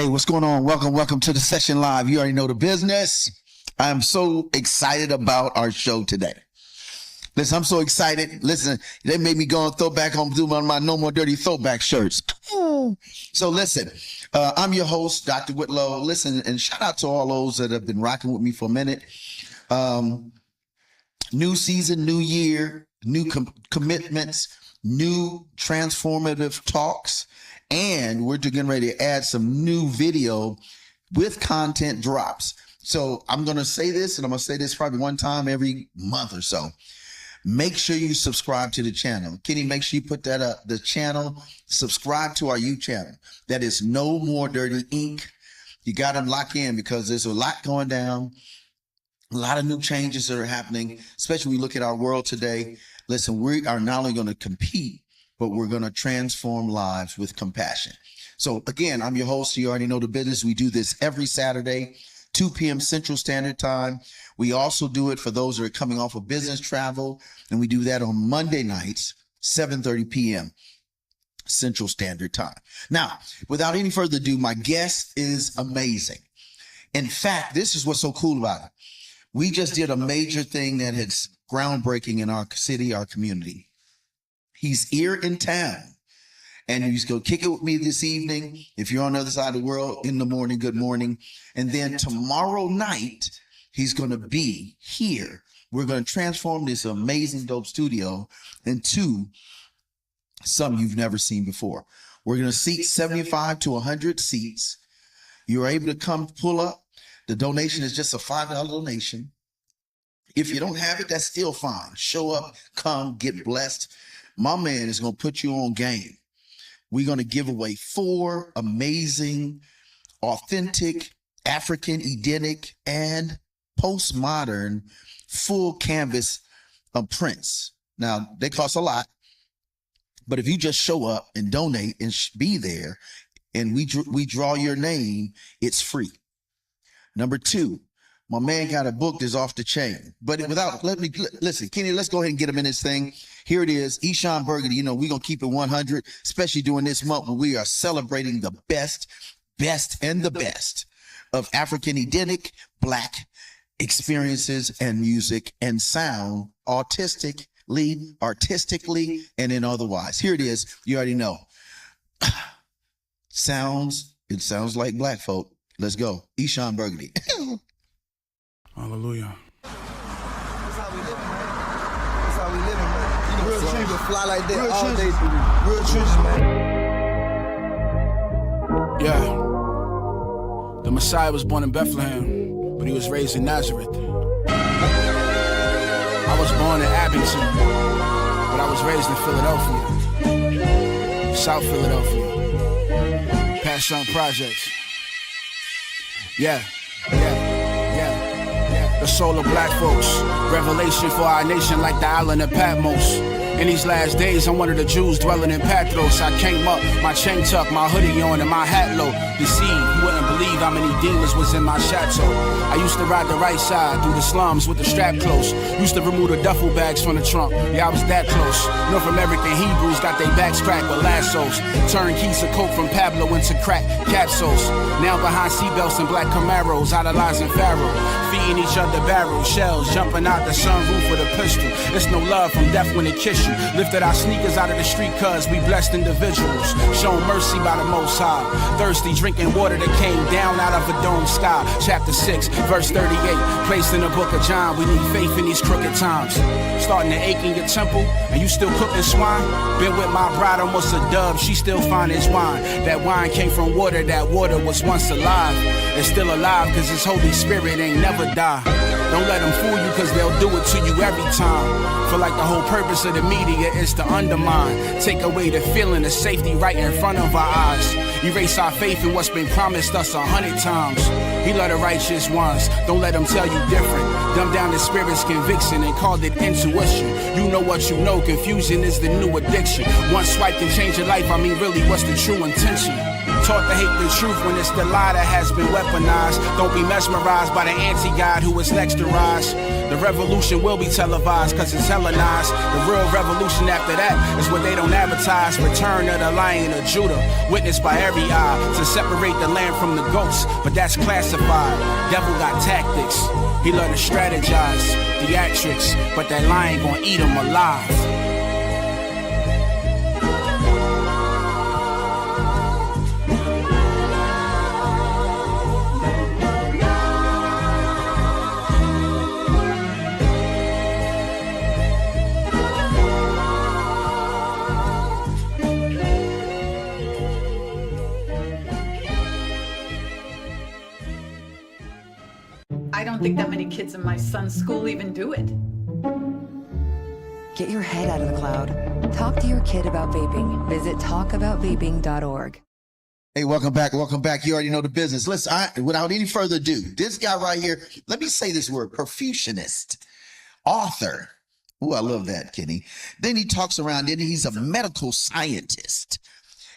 Hey, what's going on? Welcome to the session live. You already know the business. I'm so excited about our show today. Listen, I'm so excited. Listen, they made me go and throw back home, do one of my No More Dirty throwback shirts. So listen, I'm your host, Dr. Whitlow. Listen, and shout out to all those that have been rocking with me for a minute. New season, new year, new commitments, new transformative talks. And we're getting ready to add some new video with content drops. So I'm going to say this, and I'm going to say this probably one time every month or so. Make sure you subscribe to the channel. Kenny, make sure you put that up, the channel. Subscribe to our YouTube channel. That is No More Dirty Inc. You got to lock in because there's a lot going down. A lot of new changes that are happening, especially when we look at our world today. Listen, we are not only going to compete, but we're going to transform lives with compassion. So again, I'm your host. You already know the business. We do this every Saturday, 2 p.m. Central Standard Time. We also do it for those that are coming off of business travel, and we do that on Monday nights, 7:30 p.m. Central Standard Time. Now, without any further ado, my guest is amazing. In fact, this is what's so cool about it. We just did a major thing that is groundbreaking in our city, our community. He's here in town, and he's going to kick it with me this evening. If you're on the other side of the world, in the morning, good morning. And then tomorrow night, he's going to be here. We're going to transform this amazing, dope studio into something you've never seen before. We're going to seat 75 to 100 seats. You're able to come pull up. The donation is just a $5 donation. If you don't have it, that's still fine. Show up, come, get blessed. My man is going to put you on game. We're going to give away 4 amazing, authentic, African, Edenic, and postmodern full canvas prints. Now, they cost a lot, but if you just show up and donate and be there, and we draw your name, it's free. Number 2, my man got a book that's off the chain. But listen, Kenny, let's go ahead and get him in this thing. Here it is, Eshawn Burgundy. You know, we're going to keep it 100, especially during this month when we are celebrating the best, and the best of African Edenic Black experiences and music and sound, artistically, and in otherwise. Here it is. You already know. It sounds like black folk. Let's go. Eshawn Burgundy. Hallelujah. That's how we living, man. That's how we living, man. You know, real trees will fly like that all day through. Real trees, man. Yeah. The Messiah was born in Bethlehem, but he was raised in Nazareth. I was born in Abington, but I was raised in Philadelphia. South Philadelphia. Passion Projects. Yeah. The soul of black folks, revelation for our nation like the island of Patmos. In these last days, I'm one of the Jews dwelling in Patros. I came up, my chain tucked, my hoodie on, and my hat low. Deceived, you wouldn't believe how many demons was in my chateau. I used to ride the right side through the slums with the strap close. Used to remove the duffel bags from the trunk. Yeah, I was that close. North American Hebrews got their backs cracked with lassos. Turned keys of coke from Pablo into crack capsules. Now behind seatbelts and black Camaros, idolizing Pharaoh. Feeding each other barrels, shells, jumping out the sunroof with a pistol. It's no love from death when it kiss you. Lifted our sneakers out of the street cause we blessed individuals. Shown mercy by the Most High. Thirsty, drinking water that came down out of a dome sky. Chapter 6, verse 38. Placed in the book of John, we need faith in these crooked times. Starting to ache in your temple, and you still cooking swine? Been with my bride, almost a dove, she still fine as wine. That wine came from water, that water was once alive. It's still alive cause his Holy Spirit ain't never die. Don't let them fool you cause they'll do it to you every time. Feel like the whole purpose of the media is to undermine, take away the feeling of safety right in front of our eyes. Erase our faith in what's been promised us 100 times. He love the righteous ones, don't let them tell you different. Dumb down the spirit's conviction and called it intuition. You know what you know, confusion is the new addiction. One swipe can change your life, I mean really what's the true intention? Taught to hate the truth when it's the lie that has been weaponized. Don't be mesmerized by the anti-god who is next to rise. The revolution will be televised cause it's Hellenized. The real revolution after that is what they don't advertise. Return of the Lion of Judah, witnessed by every eye, to separate the lamb from the goats, but that's classified. Devil got tactics, he learned to strategize. Theatrics, but that lion gon' eat him alive. I don't think that many kids in my son's school even do it. Get your head out of the cloud. Talk to your kid about vaping. Visit talkaboutvaping.org. Hey, welcome back. Welcome back. You already know the business. Listen, without any further ado, this guy right here, let me say this word, perfusionist, author. Ooh, I love that, Kenny. Then he talks around, then he's a medical scientist.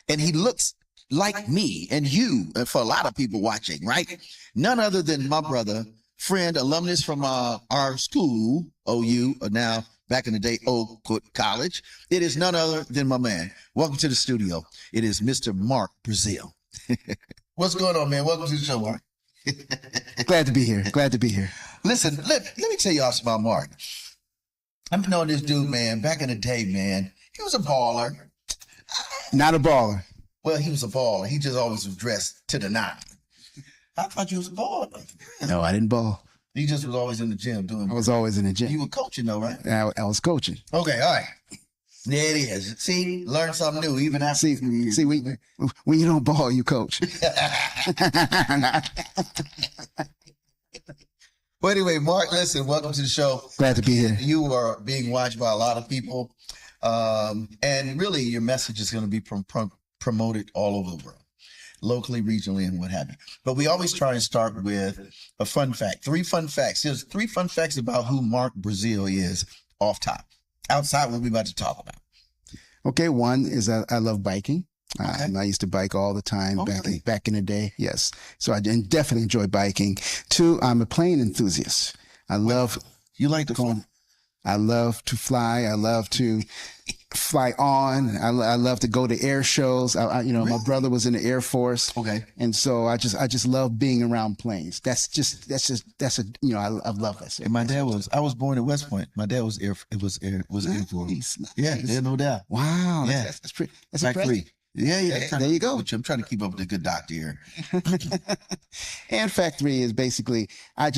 And he looks like me and you, and for a lot of people watching, right? None other than my brother, friend, alumnus from our school, OU, or now back in the day, Oakwood College. It is none other than my man. Welcome to the studio. It is Mr. Mark Brazil. What's going on, man? Welcome to the show, Mark. Glad to be here. Glad to be here. Listen, let me tell you all about Mark. I've been knowing this dude, man, back in the day, man. He was a baller. Not a baller. Well, he was a baller. He just always was dressed to the nine. I thought you was a baller. No, I didn't ball. He just was always in the gym doing. I was always in the gym. You were coaching though, right? I was coaching. Okay, all right. There it is. See, learn something new even after. See, when you don't ball, you coach. Well, anyway, Mark, listen, welcome to the show. Glad to be here. You are being watched by a lot of people, and really, your message is going to be promoted all over the world, locally, regionally, and what have you. But we always try and start with a fun fact. 3 fun facts. Here's 3 fun facts about who Mark Brazil is off top. Outside what we're about to talk about. Okay, one is I love biking. Okay. I used to bike all the time Okay. back in the day. Yes. So I definitely enjoy biking. 2, I'm a plane enthusiast. I love You like to fly? I love to fly. I love to fly on. I love to go to air shows. My brother was in the Air Force. Okay. And so I just love being around planes. I love that. And my dad was. I was born at West Point. My dad was Air Force. Nice. Yeah, there's no doubt. Wow. Yeah. That's pretty. That's Fact impressive. 3. Yeah. There you go. I'm trying to keep up with the good doctor here. And fact 3 is basically, I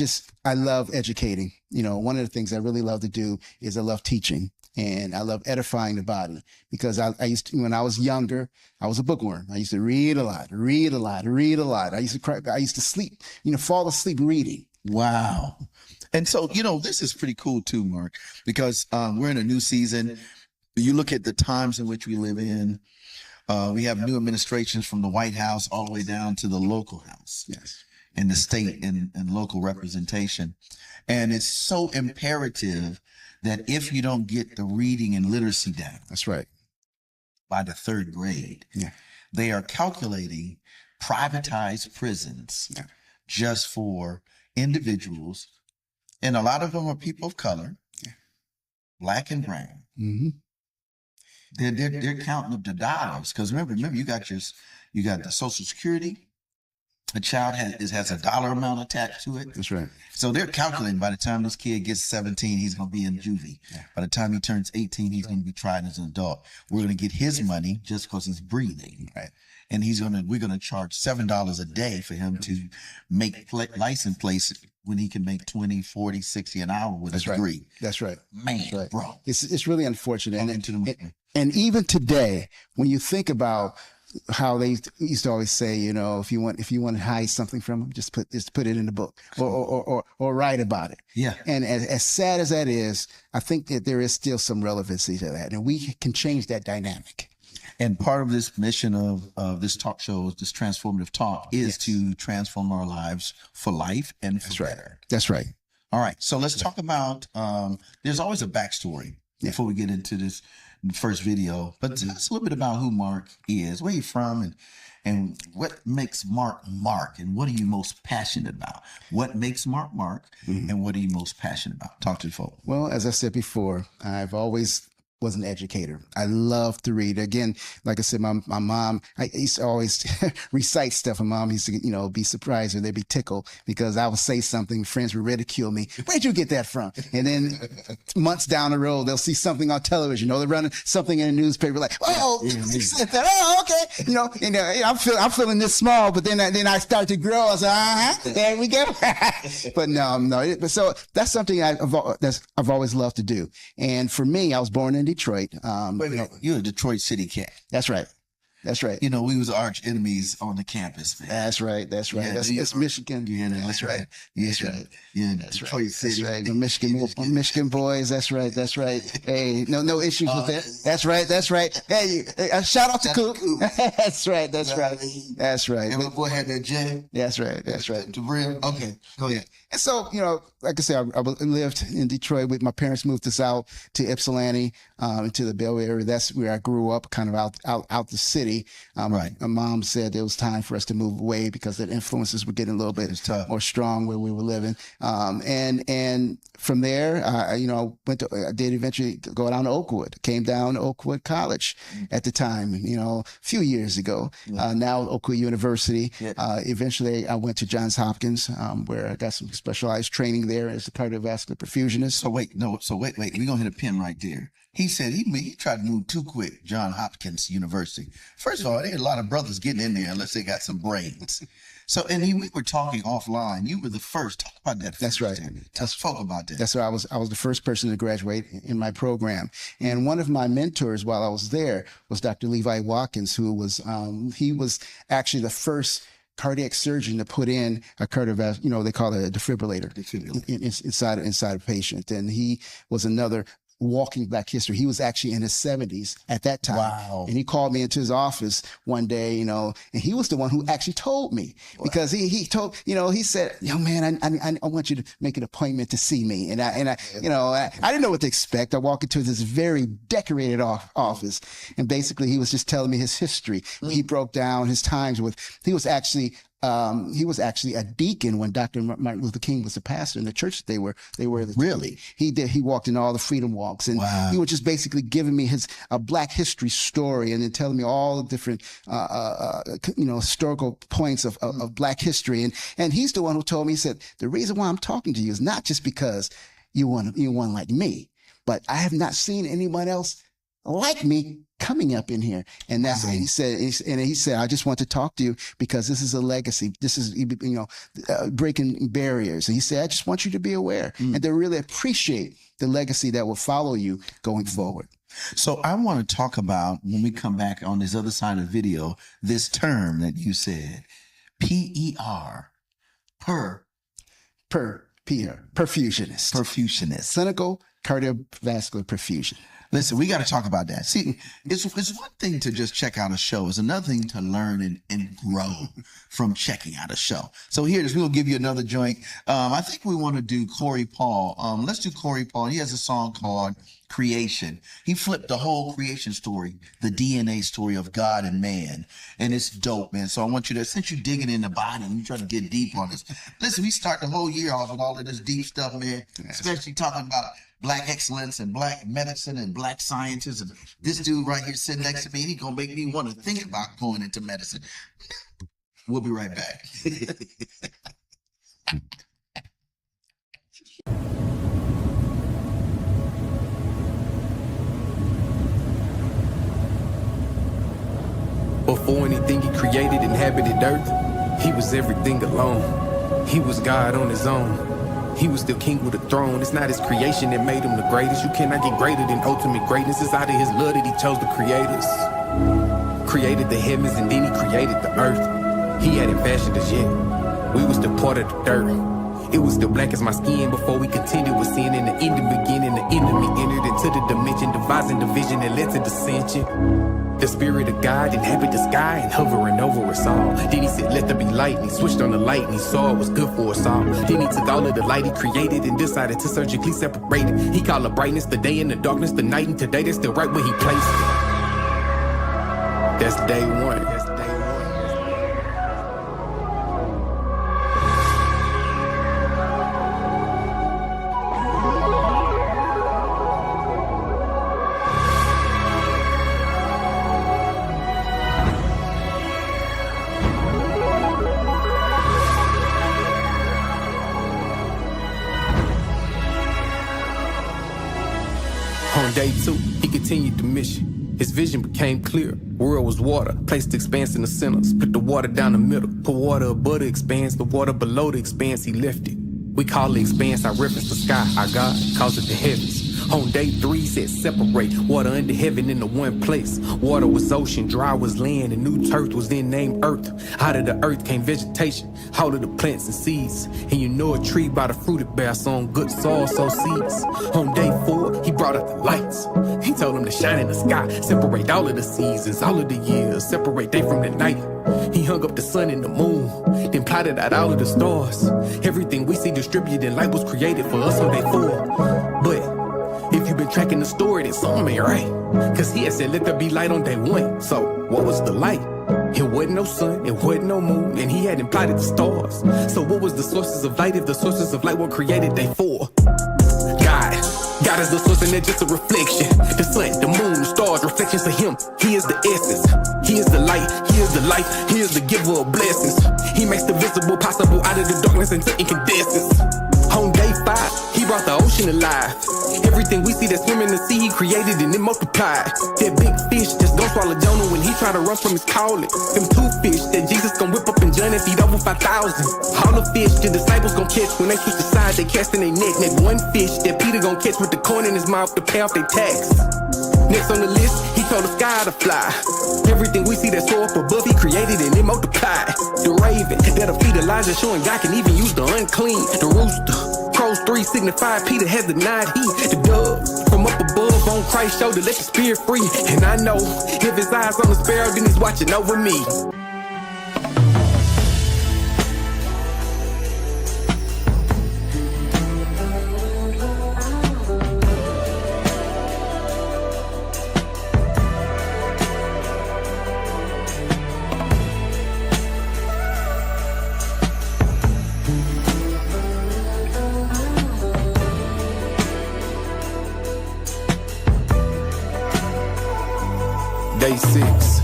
love educating. One of the things I really love to do is I love teaching. And I love edifying the body because I used to, when I was younger, I was a bookworm. I used to read a lot. I used to cry. I used to sleep, fall asleep reading. Wow. And so, this is pretty cool too, Mark, because we're in a new season. You look at the times in which we live in. We have new administrations from the White House all the way down to the local house. Yes. And the state and local representation. And it's so imperative that if you don't get the reading and literacy down. That's right. By the 3rd grade, Yeah. they are calculating privatized prisons just for individuals. And a lot of them are people of color, black and brown. Mm-hmm. They're counting up the dollars. Because remember, you got the Social Security. A child has a dollar amount attached to it. That's right. So they're calculating by the time this kid gets 17, he's going to be in juvie. Yeah. By the time he turns 18, he's going to be tried as an adult. We're going to get his money just because he's breathing. Right. And we're going to charge $7 a day for him to make license plates when he can make 20, 40, 60 an hour with a degree. That's right. Man, That's right. bro. It's really unfortunate. And even today, when you think about how they used to always say, if you want to hide something from them, just put it in the book or write about it. Yeah. And as sad as that is, I think that there is still some relevancy to that, and we can change that dynamic. And part of this mission of this talk show, this transformative talk, is to transform our lives for life and for better. That's right. All right. So let's talk about, there's always a backstory before we get into this first video, but tell us a little bit about who Mark is, where you from, And what makes Mark Mark? And what are you most passionate about? What makes Mark Mark? And what are you most passionate about? Talk to the folk. Well, as I said before, I've always was an educator. I love to read. Again, like I said, my mom, I used to always recite stuff. And mom used to, be surprised or they'd be tickled because I would say something. Friends would ridicule me. Where'd you get that from? And then months down the road, they'll see something on television. They're running something in the newspaper like, oh, you said that. Oh, okay. And I'm feeling this small, but then I start to grow. I was like, there we go. But no. But so that's something I've always loved to do. And for me, I was born in Detroit. Wait, you're a Detroit City cat. That's right. We was arch enemies on the campus, man. That's right. Yeah, That's Michigan. Yeah, that's right. Yeah, Yeah, Detroit City. That's right. The Michigan boys. That's right. Hey, no issues with that. That's right. Hey, shout out to Coop. That's right. And my boy had that J. That's right. The real. Okay, go ahead. And so, like I said, I lived in Detroit. My parents moved us out to Ypsilanti, into the Bellevue area. That's where I grew up, kind of out the city. Right. My mom said it was time for us to move away because the influences were getting a little bit more strong where we were living. And from there, I did eventually go down to Oakwood. Came down to Oakwood College at the time, a few years ago. Now Oakwood University. Eventually, I went to Johns Hopkins, where I got some specialized training there as a cardiovascular perfusionist. So wait, we're gonna hit a pin right there. He said he tried to move too quick, Johns Hopkins University. First of all, there are a lot of brothers getting in there unless they got some brains. So, and we were talking offline. You were the first. Talk about that. That's right. Let's talk about that. That's right. I was the first person to graduate in my program. And one of my mentors while I was there was Dr. Levi Watkins, who was, he was actually the first cardiac surgeon to put in a cardiovascular, they call it a defibrillator. Inside a patient. And he was another walking Black history. He was actually in his 70s at that time. Wow. And he called me into his office one day, and he was the one who actually told me because he told, he said, young man, I want you to make an appointment to see me. And I didn't know what to expect. I walked into this very decorated office, and basically he was just telling me his history. He broke down his times he was actually a deacon when Dr. Martin Luther King was a pastor in the church that they were. Really? He walked in all the freedom walks, and he was just basically giving me his Black history story, and then telling me all the different historical points of Black history. And he's the one who told me, he said, the reason why I'm talking to you is not just because you're one like me, but I have not seen anyone else like me coming up in here. And that's what he said. And he said, I just want to talk to you because this is a legacy. This is, breaking barriers. And he said, I just want you to be aware and to really appreciate the legacy that will follow you going forward. So I want to talk about, when we come back on this other side of the video, this term that you said, PER, perfusionist. Perfusionist. Clinical cardiovascular perfusion. Listen, we got to talk about that. See, it's one thing to just check out a show. It's another thing to learn and grow from checking out a show. So here it is. We'll give you another joint. I think we want to do Corey Paul. Let's do Corey Paul. He has a song called Creation. He flipped the whole creation story, the DNA story of God and man. And it's dope, man. So I want you to, since you're digging in the body and you're trying to get deep on this, listen, we start the whole year off with all of this deep stuff, man, especially talking about Black excellence and Black medicine and Black sciences. And this dude right here sitting next to me, he's going to make me want to think about going into medicine. We'll be right back. Before anything he created inhabited earth, he was everything alone. He was God on his own. He was still king with a throne. It's not his creation that made him the greatest. You cannot get greater than ultimate greatness. It's out of his love that he chose to create us. Created the heavens and then he created the earth. He hadn't fashioned us yet. We was still part of the dirt. It was still black as my skin before we contended with sin. In the end and beginning, the enemy entered into the dimension, devising division that led to dissension. The spirit of God inhabit the sky and hovering over us all. Then he said, let there be light, and he switched on the light and he saw it was good for us all. Then he took all of the light he created and decided to surgically separate it. He called the brightness the day and the darkness the night, and today that's still right where he placed it. That's day one. continued the mission. His vision became clear. World was water, placed the expanse in the center. Split the water down the middle. Put water above the expanse, the water below the expanse, he left it. We call the expanse our reference to sky. Our God calls it the heavens. On day 3 said separate water under heaven into one place. Water was ocean, dry was land, and new turf was then named earth. Out of the earth came vegetation, all of the plants and seeds. And you know a tree by the fruit it bears, so on good soil sow seeds. On day 4, he brought out the lights. He told them to shine in the sky, separate all of the seasons, all of the years, separate day from the night. He hung up the sun and the moon, then plotted out all of the stars. Everything we see distributed in light was created for us on day 4. But if you've been tracking the story, then something ain't right. Cause he had said, let there be light on day 1. So what was the light? It wasn't no sun, it wasn't no moon, and he hadn't plotted the stars. So what was the sources of light if the sources of light were created day 4? God is the source and they're just a reflection. The sun, the moon, the stars, reflections of him. He is the essence. He is the light. He is the life. He is the giver of blessings. He makes the visible possible out of the darkness into incandescence. On day 5, he brought the ocean alive. Everything we see that swim in the sea, he created and it multiplied. That big fish just don't swallow Jonah when he try to run from his calling. Them 2 fish that Jesus gon' whip up in John and feed over 5,000. All the fish the disciples gon' catch when they switch the side, they cast in their net. That 1 fish that Peter gon' catch with the coin in his mouth to pay off their tax. Next on the list, he told the sky to fly. Everything we see that soar up above, he created and it multiplied. The raven that'll feed Elijah, showing God can even use the unclean. The rooster, crows 3 signify Peter has denied he. The dove from up above on Christ's shoulder, let the spirit free. And I know if his eyes on the sparrow, then he's watching over me. Day 6,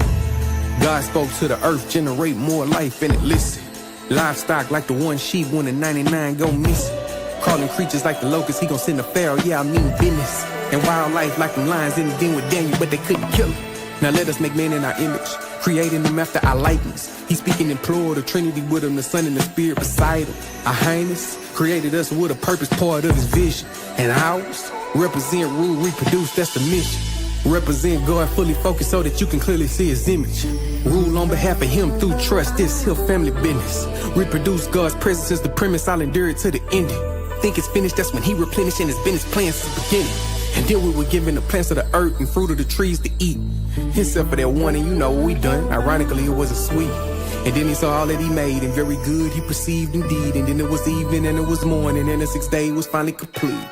God spoke to the earth, generate more life and it listened. Livestock like the 1 sheep when the 99 go missing. Crawling creatures like the locust, he gon' send a pharaoh, yeah I mean business. And wildlife like them lions in the den with Daniel, but they couldn't kill him. Now let us make man in our image, creating them after our likeness. He's speaking in plural, the Trinity with him, the Son and the Spirit beside him. Our Highness created us with a purpose, part of his vision. And ours, represent, rule, reproduce, that's the mission. Represent God fully focused so that you can clearly see his image. Rule on behalf of him through trust, this here family business. Reproduce God's presence is the premise, I'll endure it to the ending. Think it's finished, that's when he replenished and his business plans to the beginning. And then we were given the plants of the earth and fruit of the trees to eat. Except for that one, and you know what we done. Ironically, it wasn't sweet. And then he saw all that he made, and very good he perceived indeed. And then it was evening and it was morning, and the 6th day was finally complete.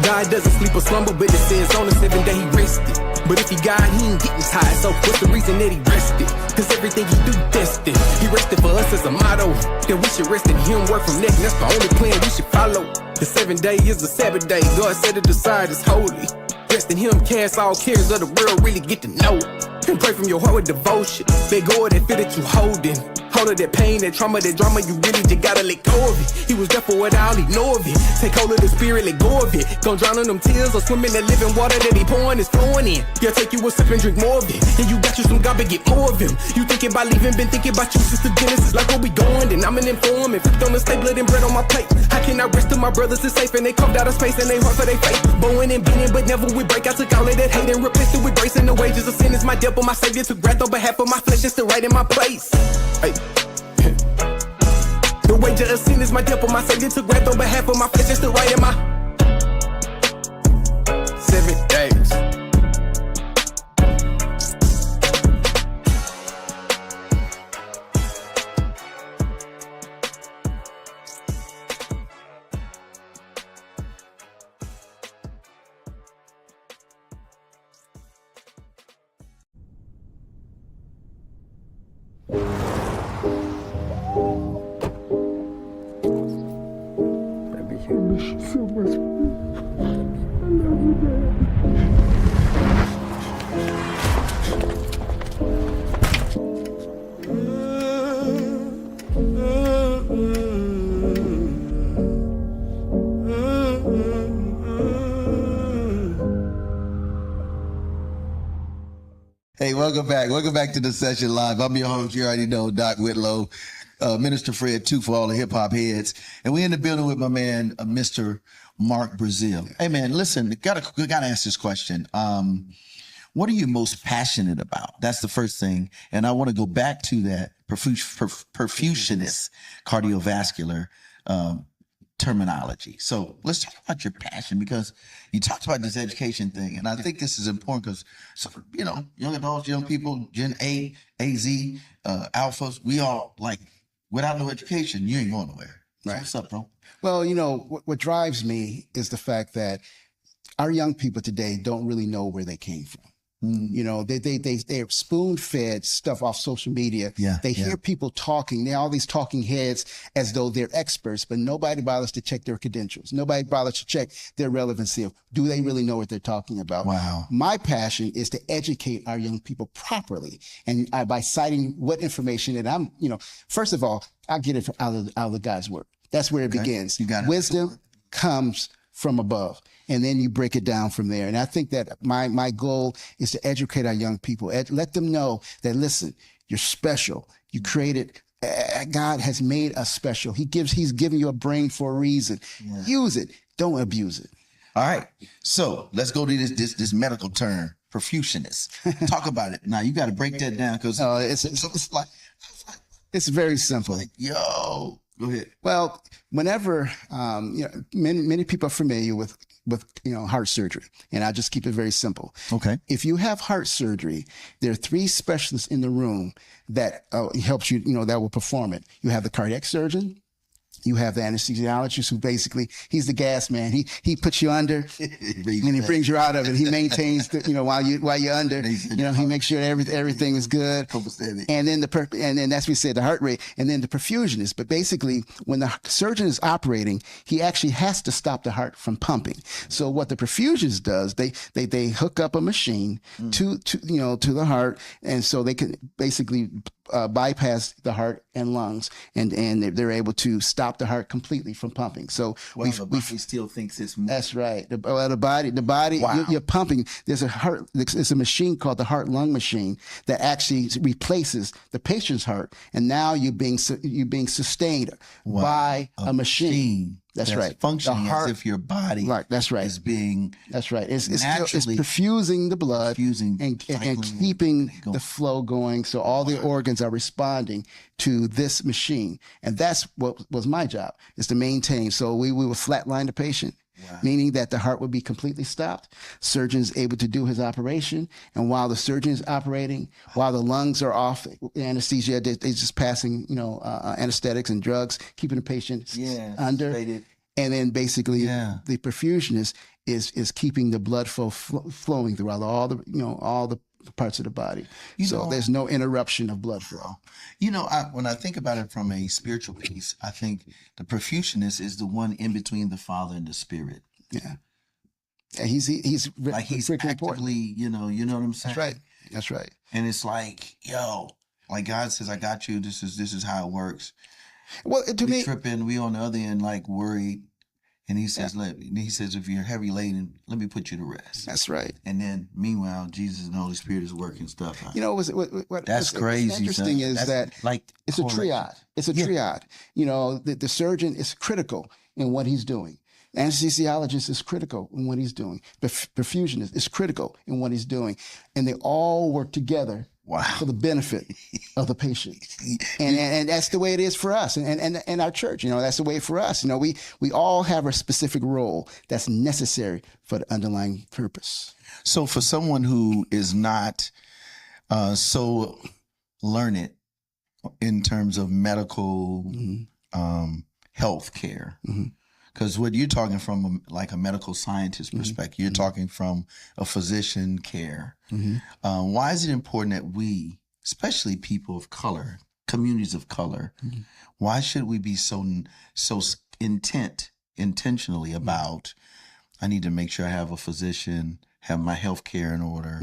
God doesn't sleep or slumber, but it says on the 7th day he rested. But if he God, he ain't getting tired, so what's the reason that he rested? Cause everything he do destined. He rested for us as a motto, that we should rest in him, work from next, and that's the only plan we should follow. The 7th day is the Sabbath day, God said to decide is holy. Rest in him, cast all cares of the world, really get to know. And pray from your heart with devotion. Beg God that feel that you holding. Hold of that pain, that trauma, that drama, you really just gotta let go of it. He was there for it, I'll ignore it. Take hold of the spirit, let go of it. Gon' drown in them tears or swim in that living water that he pouring is flowing in. Yeah, take you a sip and drink more of it. And you got you some God, but get more of him. You thinking about leaving, been thinking about you since the Genesis. Like where we going, then I'm an informant. Flipped on the stay blood and bread on my plate. I cannot rest till my brothers is safe and they carved out of space and they heart for they faith. Bowing and beating, but never we break. I took all of that hate and replaced it with grace. And the wages of sin is my debt, but my Savior took breath on behalf of my flesh and stood right in my place. Hey. The wages of sin is my debt, but my Savior took breath on behalf of my flesh and stood right in my 7 days. I miss you so much, Welcome back. Welcome back to the session live. I'm your host. You already know, Doc Whitlow, Minister Fred, too, for all the hip hop heads. And we in the building with my man, Mr. Mark Brazil. Hey, man, listen, we gotta ask this question. What are you most passionate about? That's the first thing. And I want to go back to that perfusionist cardiovascular terminology. So let's talk about your passion, because you talked about this education thing. And I think this is important because, young adults, young people, Gen A, AZ, alphas, we all without no education, you ain't going nowhere. So Right. what's up, bro? Well, what drives me is the fact that our young people today don't really know where they came from. They're spoon-fed stuff off social media. Yeah, They hear people talking. They're all these talking heads as though they're experts, but nobody bothers to check their credentials. Nobody bothers to check their relevancy of, do they really know what they're talking about? Wow. My passion is to educate our young people properly, and by citing what information that I'm, first of all, I get it out of God's word. That's where it begins. You got it. Wisdom comes from above, and then you break it down from there. And I think that my goal is to educate our young people, let them know that, listen, you're special. You created. God has made us special. He's giving you a brain for a reason. Yeah. Use it. Don't abuse it. All right. So let's go to this medical term, perfusionist. Talk about it. Now you got to break that down, because it's very simple. Yo, go ahead. Well, whenever many people are familiar with heart surgery, and I'll just keep it very simple. Okay. If you have heart surgery, there are 3 specialists in the room that helps you, that will perform it. You have the cardiac surgeon. You have the anesthesiologist, who basically, he's the gas man. He puts you under and he brings you out of it. He maintains while you're under, he makes sure everything is good. And then and then that's what we said, the heart rate, and then the perfusionist. But basically, when the surgeon is operating, he actually has to stop the heart from pumping. So what the perfusionist does, they hook up a machine to the heart, and so they can basically bypass the heart and lungs, and they're able to stop the heart completely from pumping. So we still thinks it's moving. That's right. The body, wow. You're pumping. There's a machine called the heart lung machine that actually replaces the patient's heart, and now you're being sustained by a machine. That's right. Functioning as if your body that's right. is being That's right. It's naturally perfusing the blood and keeping the flow going, so all the organs are responding to this machine. And that's what was my job, is to maintain. So we would flatline the patient, meaning that the heart would be completely stopped. Surgeon's able to do his operation, and while the surgeon is operating, while the lungs are off anesthesia, they're just passing anesthetics and drugs, keeping the patient under. And then basically the perfusionist is keeping the blood flow flowing throughout all the parts of the body. So there's no interruption of blood flow. When I think about it from a spiritual piece, I think the perfusionist is the one in between the Father and the Spirit. Yeah. He's actively, you know what I'm saying? That's right. And it's like, God says, I got you. This is how it works. Well, to me, tripping, we on the other end, worried. And he says, if you're heavy laden, let me put you to rest. That's right. And then meanwhile, Jesus and the Holy Spirit is working stuff out. What's crazy. What's interesting is that it's a triad. It's a triad. The surgeon is critical in what he's doing. Anesthesiologist is critical in what he's doing. The perfusionist is critical in what he's doing. And they all work together for the benefit of the patient. And that's the way it is for us and our church. That's the way for us. We all have a specific role that's necessary for the underlying purpose. So for someone who is not so learned in terms of medical health care, because what you're talking from a medical scientist perspective, you're talking from a physician care. Why is it important that we, especially people of color, communities of color, why should we be so intentionally about, I need to make sure I have a physician, have my health care in order,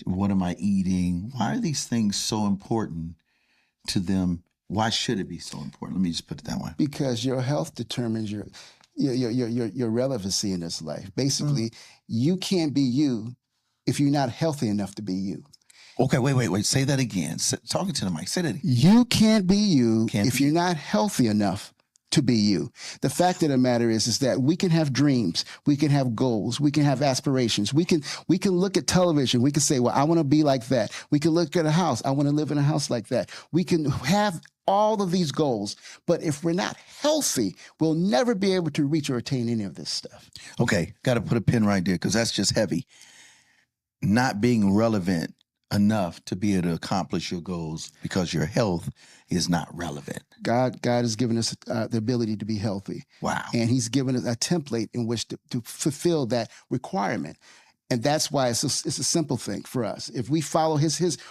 what am I eating? Why are these things so important to them? Why should it be so important? Let me just put it that way. Because your health determines your relevancy in this life. Basically, you can't be you if you're not healthy enough to be you. Okay, wait. Say that again. Talking to the mic. Say that again. You can't be you if you're not healthy enough to be you. The fact of the matter is that we can have dreams, we can have goals, we can have aspirations. We can look at television. We can say, well, I want to be like that. We can look at a house. I want to live in a house like that. We can have all of these goals, but if we're not healthy, we'll never be able to reach or attain any of this stuff. Okay, got to put a pin right there because that's just heavy. Not being relevant enough to be able to accomplish your goals because your health is not relevant. God has given us the ability to be healthy. Wow. And he's given us a template in which to fulfill that requirement. And that's why it's a simple thing for us. If we follow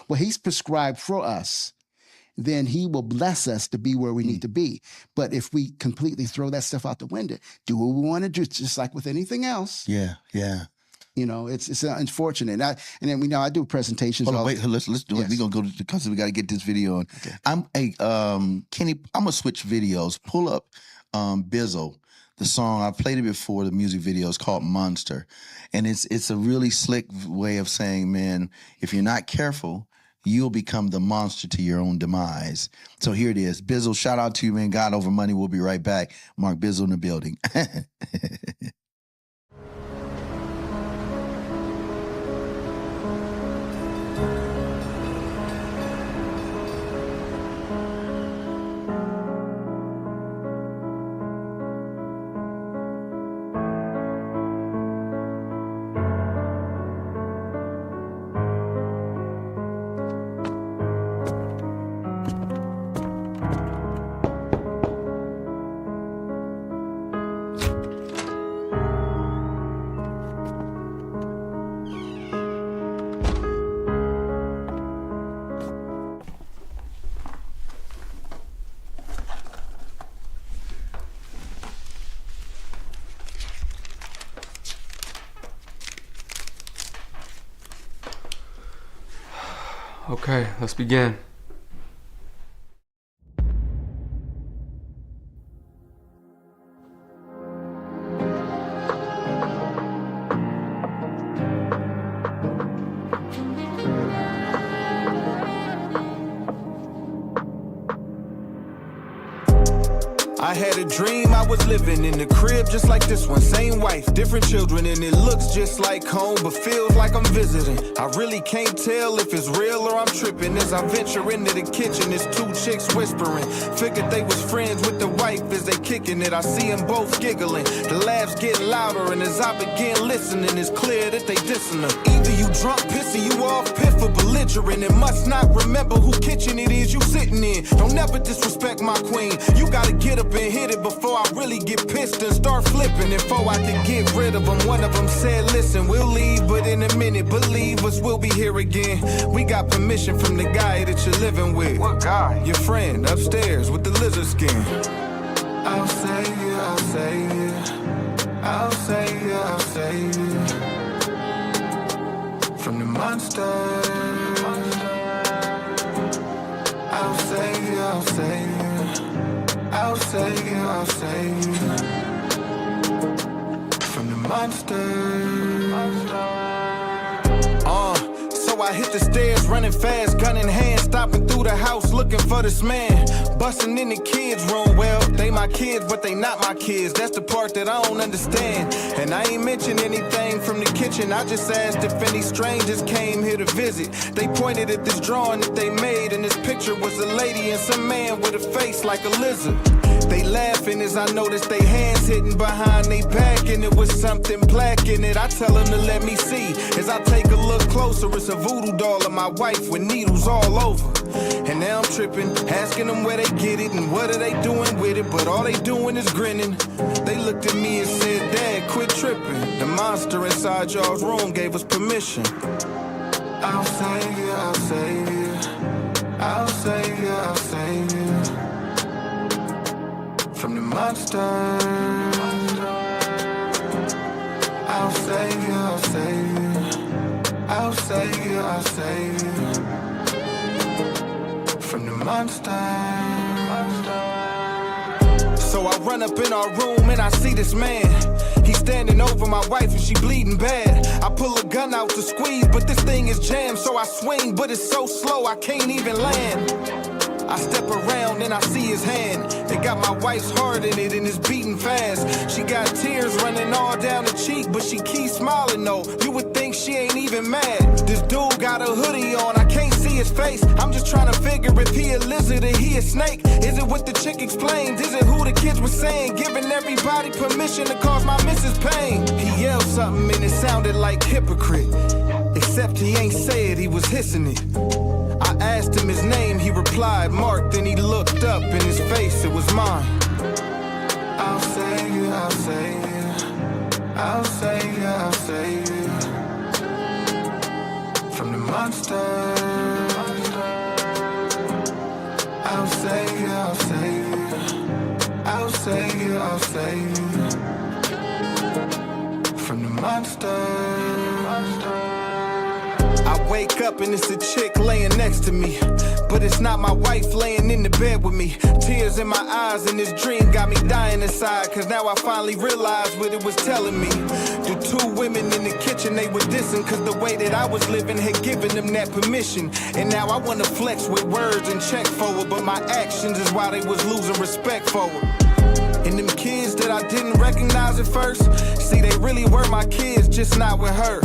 what he's prescribed for us, then he will bless us to be where we need to be. But if we completely throw that stuff out the window, do what we want to do, just like with anything else. Yeah. You know, it's unfortunate. And then I do presentations. Hold on, wait, let's do it. Yes. We're gonna go to because we got to get this video on. Okay. Kenny, I'm gonna switch videos. Pull up Bizzle, the song. I played it before. The music video is called Monster, and it's a really slick way of saying, man, if you're not careful, you'll become the monster to your own demise. So here it is. Bizzle, shout out to you, man. God over money. We'll be right back. Mark Bizzle in the building. Okay, let's begin. I had a dream I was living in the crib just like this one. Same wife, different children, and it looks just like home, but feels like I'm visiting. I really can't tell if it's real or I'm tripping. As I venture into the kitchen, there's two chicks whispering. Figured they was friends with the wife as they kicking it. I see them both giggling. The laughs get louder, and as I begin listening, it's clear that they dissing them. Either you drunk, pissing you off, piff or belligerent, and must not remember who kitchen it is you sitting in. Don't never disrespect my queen. You gotta get up and hit it before I really get pissed and start flipping. And before I can get rid of them, one of them said, listen, we'll leave, but in a minute, believe us, we'll be here again. We got permission from the guy that you're living with. What guy? Your friend upstairs with the lizard skin. I'll save you, I'll save you. I'll save you, I'll save you. From the monster. I'll save you, I'll save you. I'll save you, I'll save you. From the monster. So I hit the stairs, running fast, gun in hand, stopping through the house, looking for this man. Busting in the kids' room, well, they my kids, but they not my kids. That's the part that I don't understand. And I ain't mentioned anything from the kitchen. I just asked if any strangers came here to visit. They pointed at this drawing that they made, and this picture was a lady and some man with a face like a lizard. They laughing as I notice they hands hitting behind they back, and it was something black in it. I tell them to let me see. As I take a look closer, it's a voodoo doll of my wife with needles all over. And now I'm tripping, asking them where they get it and what are they doing with it, but all they doing is grinning. They looked at me and said, Dad, quit tripping. The monster inside y'all's room gave us permission. I'll save you, I'll save you. I'll save you, I'll save you. From the monster. I'll save you, I'll save you. I'll save you, I'll save you. From the monster. So I run up in our room and I see this man. He's standing over my wife and she bleeding bad. I pull a gun out to squeeze, but this thing is jammed, so I swing, but it's so slow I can't even land. I step around and I see his hand. It got my wife's heart in it and it's beating fast. She got tears running all down the cheek, but she keeps smiling though. You would think she ain't even mad. This dude got a hoodie on, I can't see his face. I'm just trying to figure if he a lizard or he a snake. Is it what the chick explained? Is it who the kids were saying? Giving everybody permission to cause my missus pain. He yelled something and it sounded like hypocrite. Except he ain't say it, he was hissing it. I asked him his name, he replied, Mark. Then he looked up, in his face, it was mine. I'll save you, I'll save you. I'll save you, I'll save you. From the monster. I'll save you, I'll save you. I'll save you, I'll save you. From the monster. I wake up and it's a chick laying next to me, but it's not my wife laying in the bed with me. Tears in my eyes and this dream got me dying inside, cause now I finally realized what it was telling me. The two women in the kitchen, they were dissing, cause the way that I was living had given them that permission. And now I wanna flex with words and check forward, but my actions is why they was losing respect forward. And them kids that I didn't recognize at first, see, they really were my kids, just not with her.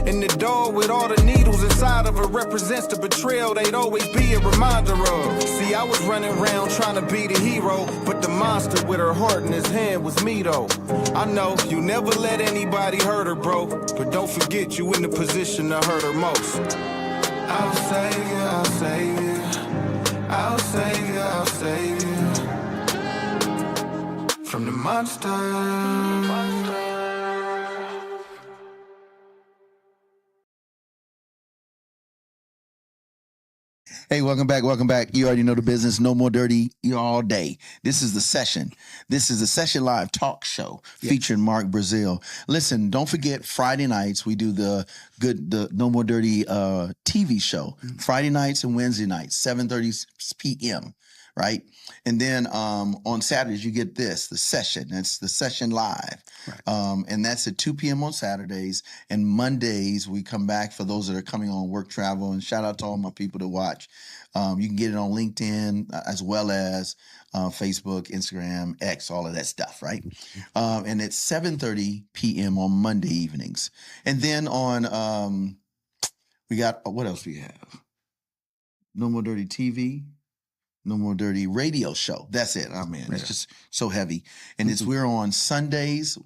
And the doll with all the needles inside of her represents the betrayal they'd always be a reminder of. See, I was running around trying to be the hero, but the monster with her heart in his hand was me though. I know you never let anybody hurt her, bro, but don't forget you in the position to hurt her most. I'll save you, I'll save you. I'll save you, I'll save you. From the monster. Hey, welcome back. Welcome back. You already know the business. No More Dirty all day. This is the session. This is the Session Live talk show featuring Mark Brazil. Listen, don't forget Friday nights we do the No More Dirty TV show. Friday nights and Wednesday nights, 7:30 p.m. Right? And then on Saturdays, you get the session. That's the Session Live. Right. And that's at 2 p.m. on Saturdays. And Mondays, we come back for those that are coming on work travel. And shout out to all my people to watch. You can get it on LinkedIn as well as Facebook, Instagram, X, all of that stuff, right? And it's 7:30 p.m. on Monday evenings. And then on, we got, what else we have? No More Dirty TV. No More Dirty radio show. That's it. I mean, it's just so heavy. And we're on Sundays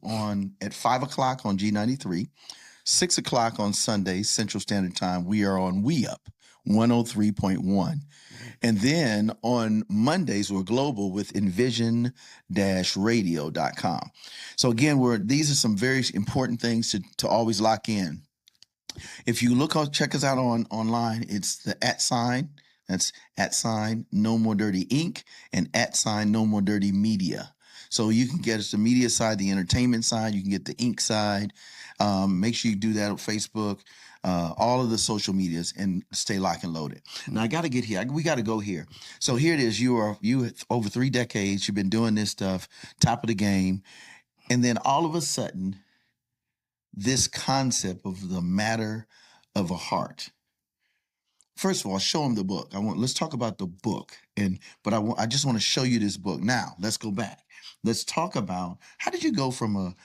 at 5 o'clock on G93, 6 o'clock on Sundays, Central Standard Time. We are on We Up 103.1. And then on Mondays, we're global with envision-radio.com. So again, these are some very important things to always lock in. If you check us out online, it's the @ That's @ No More Dirty Inc. and @ No More Dirty Media. So you can get us the media side, the entertainment side. You can get the ink side. Make sure you do that on Facebook, all of the social medias, and stay locked and loaded. Now I got to get here. We got to go here. So here it is. You over 3 decades. You've been doing this stuff, top of the game, and then all of a sudden, this concept of the matter of a heart. First of all, show them the book. Let's talk about the book, but I just want to show you this book. Now, let's go back. Let's talk about how did you go from a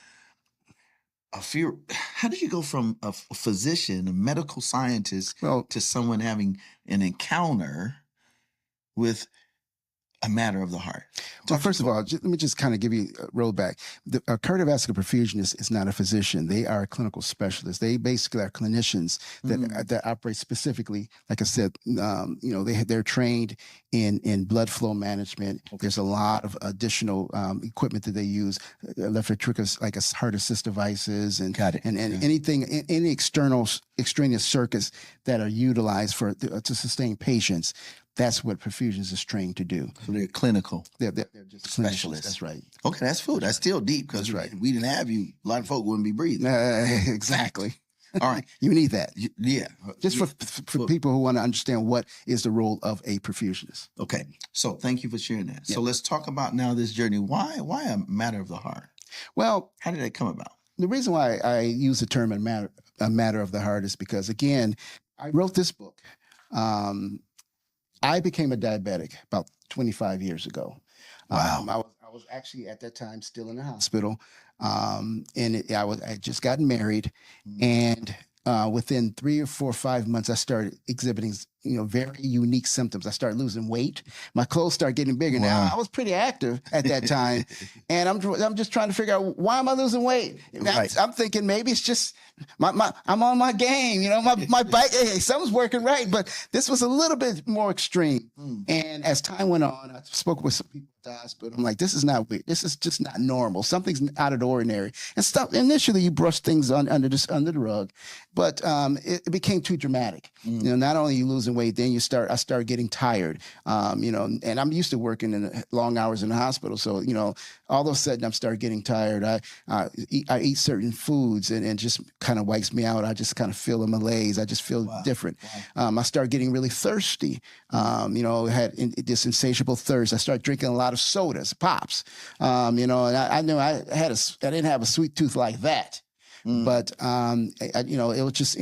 physician, a medical scientist, to someone having an encounter with a matter of the heart? Well, first of all, let me just kind of give you a rollback. The cardiovascular perfusionist is not a physician. They are a clinical specialist. They basically are clinicians that operate specifically, like I said, they're trained in blood flow management. Okay. There's a lot of additional equipment that they use, electrotric, like a heart assist devices and anything, any extraneous circuits that are utilized to sustain patients. That's what perfusions is trained to do. So they're clinical. They're just specialists. That's right. Okay, that's food. That's still deep because if we didn't have you, a lot of folk wouldn't be breathing. Exactly. All right. You need that. Yeah. Just for people who want to understand what is the role of a perfusionist. Okay. So thank you for sharing that. Yeah. So let's talk about now this journey. Why a matter of the heart? Well, how did that come about? the reason why I use the term a matter of the heart is because, again, I wrote this book. I became a diabetic about 25 years ago. Wow. I was actually at that time still in the hospital, and I had just gotten married, and within 3 or 4 or 5 months, I started exhibiting, very unique symptoms. I started losing weight. My clothes started getting bigger. Wow. Now I was pretty active at that time, and I'm just trying to figure out, why am I losing weight? Right. I'm thinking maybe it's just I'm on my game. My bike. Hey, something's working right, but this was a little bit more extreme. And as time went on, I spoke with some people at the hospital. I'm like, this is not weird. This is just not normal. Something's out of the ordinary. And stuff. Initially, you brush things under the rug, but it became too dramatic. Not only you losing weight, then I started getting tired. And I'm used to working in long hours in the hospital, so all of a sudden I'm started getting tired. I eat certain foods, and it just kind of wipes me out. I just kind of feel a malaise. I just feel different. I started getting really thirsty. Had this insatiable thirst. I started drinking a lot of sodas, pops. And I knew I didn't have a sweet tooth like that. But it was just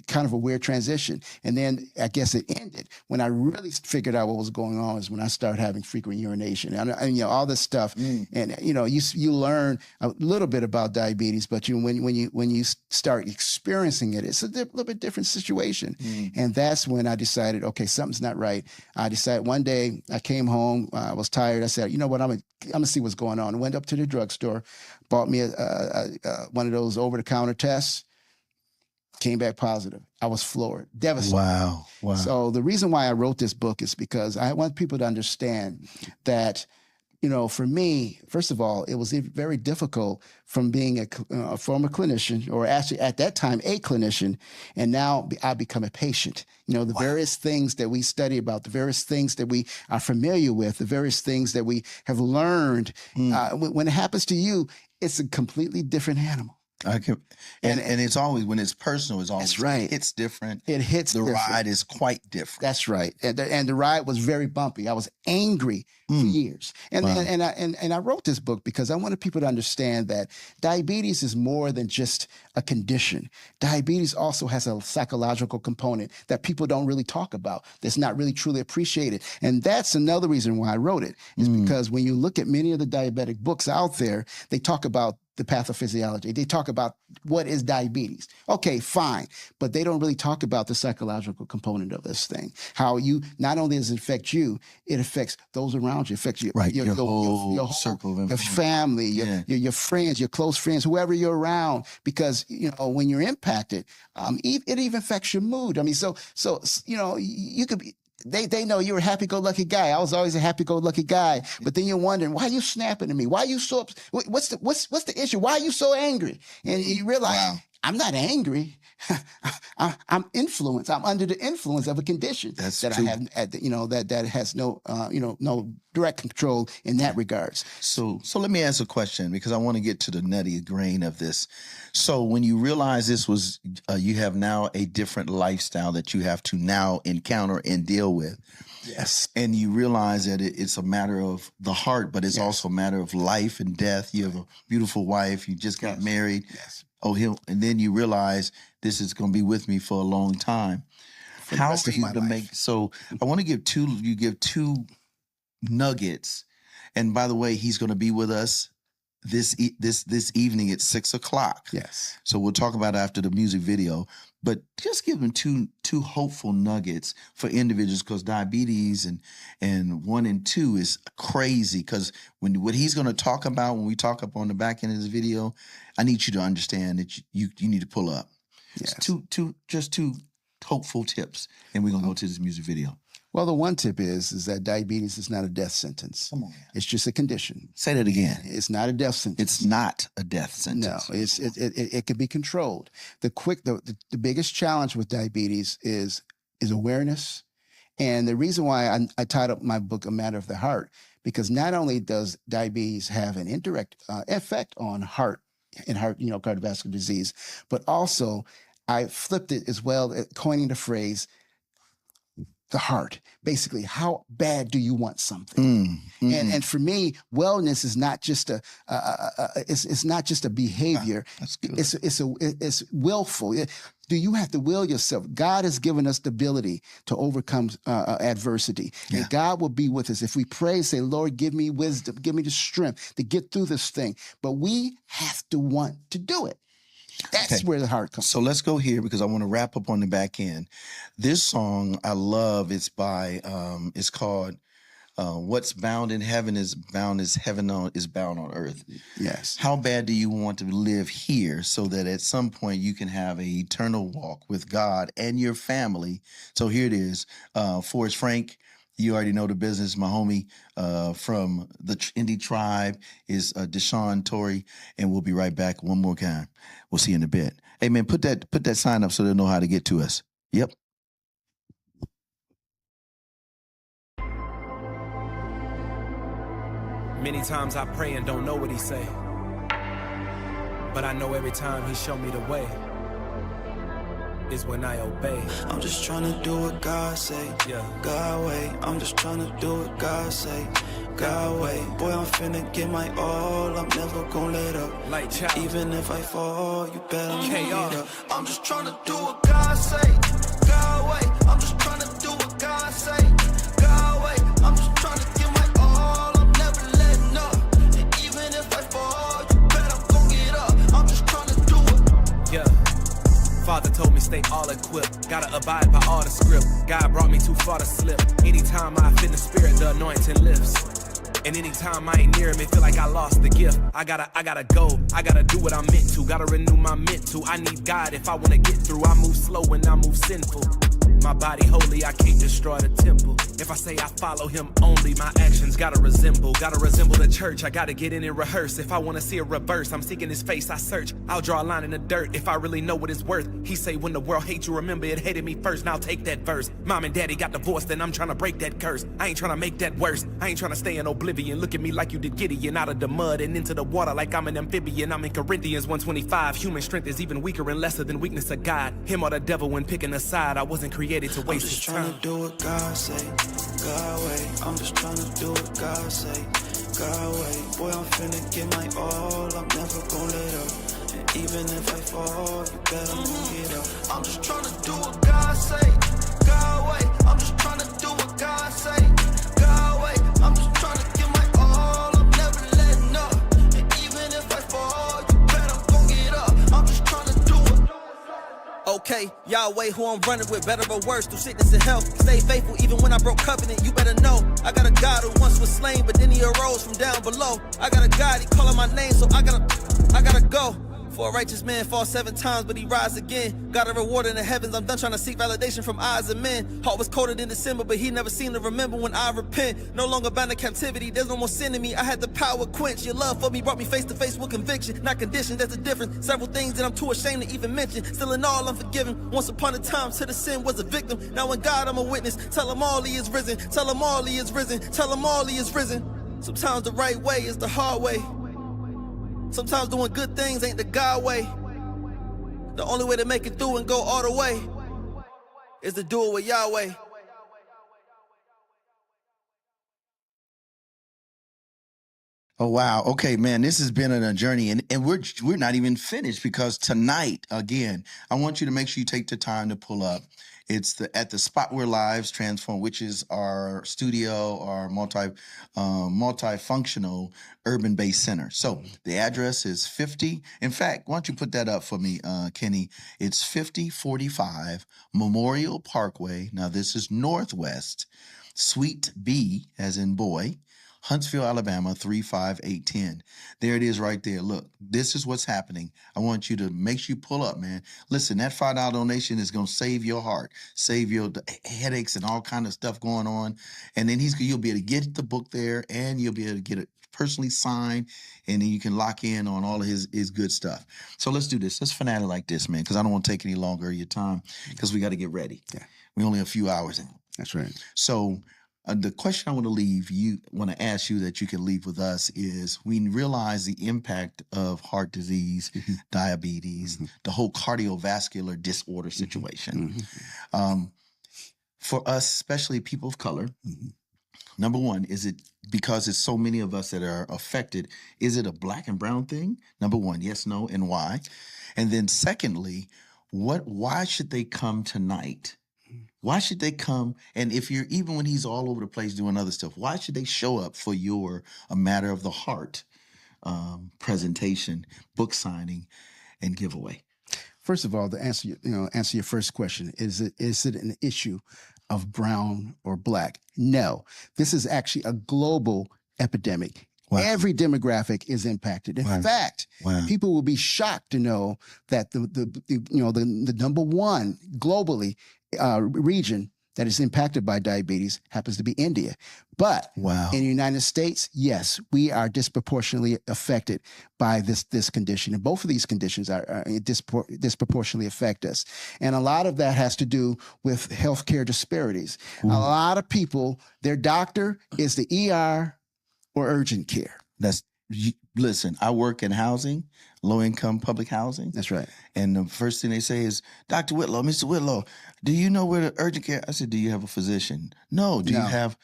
kind of a weird transition. And then I guess it ended when I really figured out what was going on, is when I started having frequent urination and all this stuff. And you learn a little bit about diabetes, but when you start experiencing it, it's a little bit different situation. And that's when I decided, okay, something's not right. I decided one day, I came home, I was tired. I said, you know what, I'm gonna see what's going on. I went up to the drugstore, bought me one of those over-the-counter tests, came back positive. I was floored, devastated. Wow. So the reason why I wrote this book is because I want people to understand that, for me, first of all, it was very difficult from being a former clinician, or actually at that time a clinician, and now I become a patient. The various things that we study about, the various things that we are familiar with, the various things that we have learned. When it happens to you, it's a completely different animal. And it's always, when it's personal, it's always, that's right. It's different. It hits the different. ride is quite different. That's right. And the ride was very bumpy. I was angry for years. And I wrote this book because I wanted people to understand that diabetes is more than just a condition. Diabetes also has a psychological component that people don't really talk about, that's not really truly appreciated. And that's another reason why I wrote it, is because when you look at many of the diabetic books out there, they talk about the pathophysiology. They talk about what is diabetes. Okay, fine. But they don't really talk about the psychological component of this thing. How not only does it affect you, it affects those around you. It affects your whole circle of your influence. family, your friends, your close friends, whoever you're around. Because, when you're impacted, it even affects your mood. I mean, so you could be, they know you're a happy-go-lucky guy. I was always a happy-go-lucky guy. But then you're wondering, why are you snapping at me? Why are you so what's the issue? Why are you so angry? And you realize, I'm not angry. I'm influenced. I'm under the influence of a condition That's that true. I have, that has no direct control in that regards. So let me ask a question, because I want to get to the nutty grain of this. So when you realize this was, you have now a different lifestyle that you have to now encounter and deal with. Yes. And you realize that it's a matter of the heart, but it's also a matter of life and death. You have a beautiful wife. You just got married. Yes. And then you realize this is going to be with me for a long time. How are you to make? So I want to give two nuggets. And by the way, he's going to be with us this evening at 6:00. Yes. So we'll talk about it after the music video. But just give them two hopeful nuggets for individuals, because diabetes and 1 and 2 is crazy. Because what he's going to talk about when we talk up on the back end of this video, I need you to understand that you need to pull up. Yes. Just two hopeful tips, and we're gonna go to this music video. Well, the one tip is that diabetes is not a death sentence. Come on. It's just a condition. Say that again. It's not a death sentence. It's not a death sentence. No, it can be controlled. The biggest challenge with diabetes is awareness. And the reason why I titled my book A Matter of the Heart, because not only does diabetes have an indirect effect on heart, cardiovascular disease, but also I flipped it as well, coining the phrase the heart. Basically, how bad do you want something? And for me, wellness is not just it's not just a behavior. That's good. It's willful. Do you have to will yourself? God has given us the ability to overcome adversity. Yeah. And God will be with us. If we pray, say, Lord, give me wisdom, give me the strength to get through this thing. But we have to want to do it. That's Okay. where the heart comes. So let's go here because I want to wrap up on the back end. This song I love. It's by it's called "What's Bound in Heaven is Bound as Heaven is Bound on Earth." Yes. How bad do you want to live here so that at some point you can have an eternal walk with God and your family? So here it is. Forrest Frank, you already know the business. My homie from the Indie Tribe is Deshaun Torrey, and we'll be right back one more time. We'll see you in a bit. Hey man, put that sign up so they'll know how to get to us. Yep. Many times I pray and don't know what he say, but I know every time he show me the way is when I obey. I'm just trying to do what God say. Yeah. God way. I'm just trying to do what God say. God way. Boy, I'm finna get my all. I'm never gonna let up. Like child. Even if I fall, you better KR. get up. I'm just trying to do what God say. God way. I'm just trying to do what God say. God way. I'm just trying to get my all. I'm never letting up. And even if I fall, you better go get up. I'm just trying to do it. Yeah. Father told me stay all equipped. Gotta abide by all the script. God brought me too far to slip. Anytime I fit in the spirit, the anointing lifts. And anytime I ain't near him, it feel like I lost the gift. I gotta go. I gotta do what I'm meant to. Gotta renew my mental. I need God if I wanna get through. I move slow and I move sinful. My body holy, I can't destroy the temple. If I say I follow him only, my actions gotta resemble the church. I gotta get in and rehearse. If I wanna see a reverse, I'm seeking his face, I search. I'll draw a line in the dirt if I really know what it's worth. He say when the world hates you, remember it hated me first. Now take that verse. Mom and daddy got divorced and I'm trying to break that curse. I ain't trying to make that worse. I ain't trying to stay in oblivion. Look at me like you did Gideon, out of the mud and into the water like I'm an amphibian. I'm in Corinthians 1:25. Human strength is even weaker and lesser than weakness of God. Him or the devil when picking a side. I wasn't created to waste his time. I'm just trying to do what God say. God way. I'm just trying to do what God say. God way. Boy, I'm finna get my all. I'm never gonna let up. And even if I fall, you better get up. I'm just trying to do what God say. God way. I'm just trying to do what God say. God way. I'm just trying to get my all. I'm never letting up. And even if I fall, you better go get up. I'm just trying to do it. Okay, Yahweh, who I'm running with, better or worse, through sickness and health. Stay faithful even when I broke covenant, you better know. I got a God who once was slain, but then he arose from down below. I got a God, he calling my name, so I gotta go. For a righteous man falls 7 times, but he rise again. Got a reward in the heavens, I'm done trying to seek validation from eyes of men. Heart was coated in December, but he never seemed to remember when I repent. No longer bound to captivity, there's no more sin in me. I had the power quench. Your love for me brought me face to face with conviction. Not condition, that's the difference. Several things that I'm too ashamed to even mention. Still in all, I'm forgiven. Once upon a time, to the sin was a victim. Now in God, I'm a witness. Tell him all he is risen. Tell him all he is risen. Tell him all he is risen. Sometimes the right way is the hard way. Sometimes doing good things ain't the God way. The only way to make it through and go all the way is to do it with Yahweh. Oh wow. Okay, man, this has been a journey, and we're not even finished because tonight, again, I want you to make sure you take the time to pull up. It's at the spot where lives transform, which is our studio, our multifunctional urban-based center. So the address is 50. In fact, why don't you put that up for me, Kenny? It's 5045 Memorial Parkway. Now this is Northwest, Suite B, as in boy, Huntsville, Alabama, 35810. There it is right there. Look, this is what's happening. I want you to make sure you pull up, man. Listen, that $5 donation is going to save your heart, save your headaches and all kind of stuff going on. And then you'll be able to get the book there, and you'll be able to get it personally signed, and then you can lock in on all of his good stuff. So let's do this. Let's finale like this, man, because I don't want to take any longer of your time because we got to get ready. Yeah. We're only a few hours in. That's right. So the question I want to ask you that you can leave with us is: we realize the impact of heart disease, diabetes, the whole cardiovascular disorder situation. for us, especially people of color, number one, is it because it's so many of us that are affected? Is it a black and brown thing? Number one, yes, no, and why? And then secondly, why should they come tonight? Why should they come? And if you're, even when he's all over the place doing other stuff, why should they show up for your A Matter of the Heart presentation, book signing, and giveaway? First of all, to answer your first question, is it an issue of brown or black? No, this is actually a global epidemic. Wow. Every demographic is impacted. In fact, people will be shocked to know that the number one globally region that is impacted by diabetes happens to be India. But in the United States, yes, we are disproportionately affected by this condition. And both of these conditions are disproportionately affect us. And a lot of that has to do with healthcare disparities. A lot of people, their doctor is the ER or urgent care. Listen, I work in housing, low-income public housing. That's right. And the first thing they say is, Dr. Whitlow, Mr. Whitlow, do you know where the urgent care? I said, do you have a physician? No. Do you have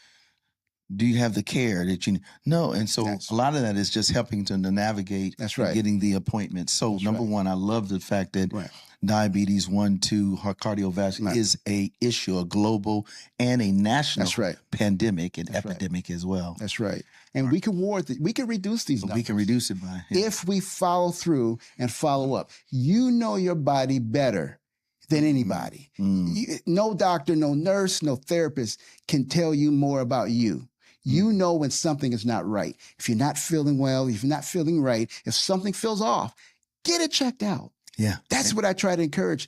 the care that you need? No. And so a lot of that is just helping to navigate getting the appointment. So number one, I love the fact that diabetes 1, 2, cardiovascular is a issue, a global and a national pandemic and epidemic as well. That's right. And we can reduce these numbers. We can reduce it by if we follow through and follow up. You know your body better than anybody. No doctor, no nurse, no therapist can tell you more about you. You know when something is not right. If you're not feeling well, if you're not feeling right, if something feels off, get it checked out. Yeah, that's what I try to encourage.